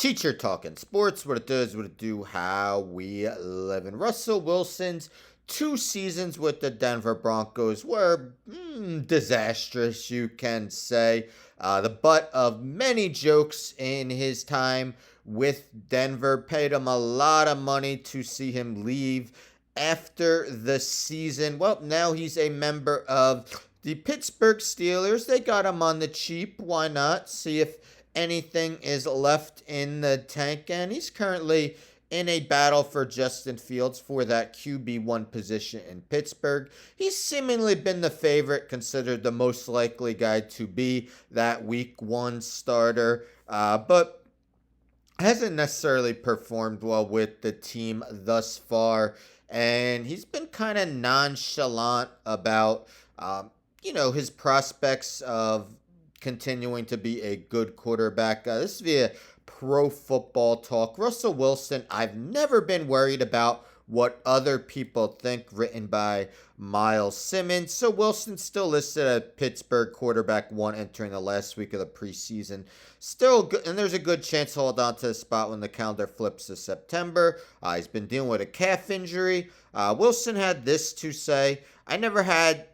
Teacher talking sports, what it does, what it do, how we live. And Russell Wilson's 2 seasons with the Denver Broncos were disastrous, you can say. The butt of many jokes in his time with Denver. Paid him a lot of money to see him leave after the season. Well, now he's a member of the Pittsburgh Steelers. They got him on the cheap. Why not? See if anything is left in the tank. And he's currently in a battle for Justin Fields for that QB1 position in Pittsburgh. He's seemingly been the favorite, considered the most likely guy to be that week 1 starter. But hasn't necessarily performed well with the team thus far. And he's been kind of nonchalant about, his prospects of continuing to be a good quarterback. This is via Pro Football Talk. Russell Wilson, I've never been worried about what other people think, written by Miles Simmons. So Wilson's still listed as Pittsburgh quarterback 1 entering the last week of the preseason. Still good, and there's a good chance to hold on to the spot when the calendar flips to September. He's been dealing with a calf injury. Wilson had this to say: I never had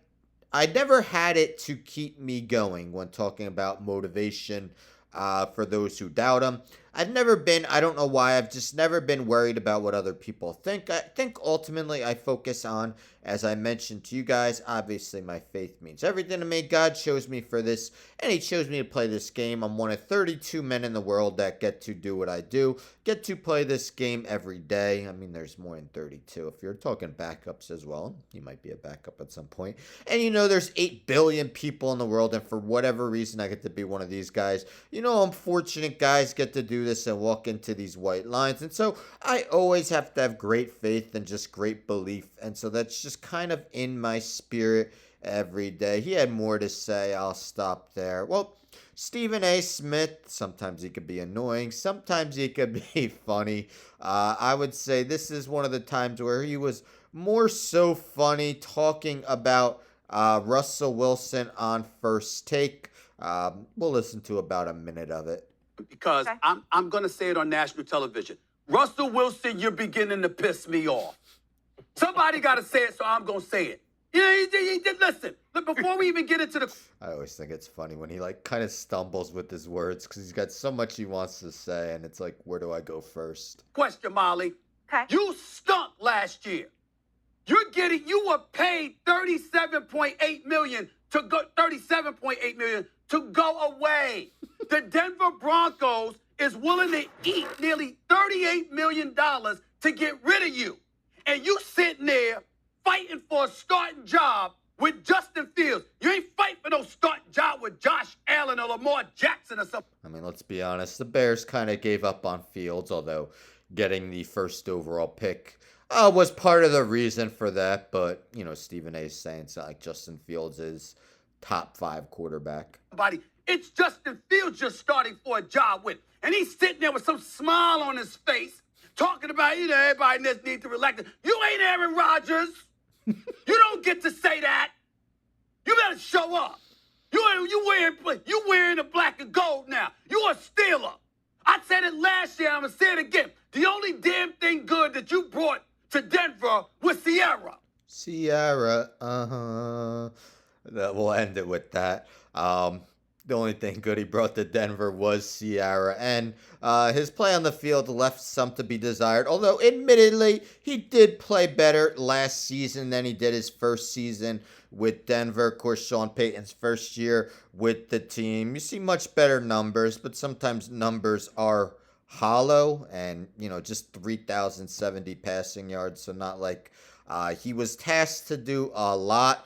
it to keep me going when talking about motivation. For those who doubt him, I don't know why, I've just never been worried about what other people think. I think ultimately I focus on, as I mentioned to you guys, obviously my faith means everything to me. God chose me for this, and he chose me to play this game. I'm one of 32 men in the world that get to do what I do, get to play this game every day. I mean, there's more than 32. If you're talking backups as well, you might be a backup at some point. And there's 8 billion people in the world, and for whatever reason, I get to be one of these guys. Unfortunate guys get to do this and walk into these white lines. And so I always have to have great faith and just great belief. And so that's just kind of in my spirit every day. He had more to say. I'll stop there. Well, Stephen A. Smith, sometimes he could be annoying. Sometimes he could be funny. I would say this is one of the times where he was more so funny, talking about Russell Wilson on First Take. We'll listen to about a minute of it. Because okay. I'm going to say it on national television. Russell Wilson, you're beginning to piss me off. Somebody got to say it, so I'm going to say it. Listen, before we even get into the... I always think it's funny when he kind of stumbles with his words because he's got so much he wants to say, and it's like, where do I go first? Question, Molly. Okay. You stunk last year. You were paid $37.8 million to go away. The Denver Broncos is willing to eat nearly $38 million to get rid of you. And you sitting there fighting for a starting job with Justin Fields. You ain't fighting for no starting job with Josh Allen or Lamar Jackson or something. I mean, let's be honest. The Bears kind of gave up on Fields, although getting the first overall pick was part of the reason for that. But, Stephen A. is saying it's not like Justin Fields is top 5 quarterback. It's Justin Fields you're starting for a job with. And he's sitting there with some smile on his face, talking about, everybody just needs to relax. You ain't Aaron Rodgers. You don't get to say that. You better show up. You wearing the black and gold now. You a Steeler. I said it last year, I'm going to say it again. The only damn thing good that you brought to Denver was Sierra. Sierra, We'll end it with that. The only thing good he brought to Denver was Sierra, and his play on the field left some to be desired, although admittedly he did play better last season than he did his first season with Denver. Of course, Sean Payton's first year with the team, you see much better numbers, but sometimes numbers are hollow, and just 3,070 passing yards, so not like he was tasked to do a lot.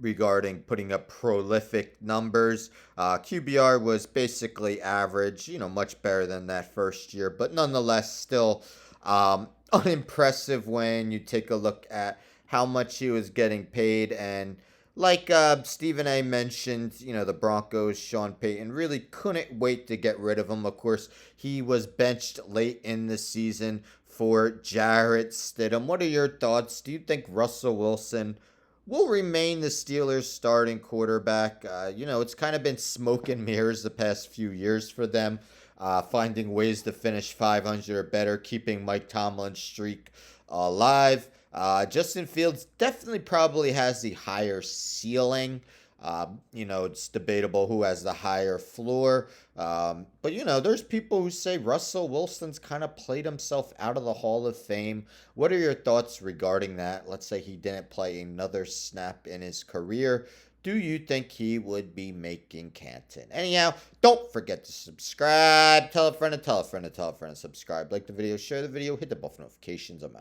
Regarding putting up prolific numbers. QBR was basically average, much better than that first year, but nonetheless still unimpressive when you take a look at how much he was getting paid. And like Stephen A. mentioned, the Broncos, Sean Payton, really couldn't wait to get rid of him. Of course, he was benched late in the season for Jarrett Stidham. What are your thoughts? Do you think Russell Wilson will remain the Steelers' starting quarterback. It's kind of been smoke and mirrors the past few years for them, finding ways to finish 500 or better, keeping Mike Tomlin's streak alive. Justin Fields definitely probably has the higher ceiling. It's debatable who has the higher floor. But there's people who say Russell Wilson's kind of played himself out of the Hall of Fame. What are your thoughts regarding that? Let's say he didn't play another snap in his career. Do you think he would be making Canton? Anyhow, don't forget to subscribe. Tell a friend and tell a friend and tell a friend to subscribe. Like the video, share the video, hit the bell for notifications. I'm out.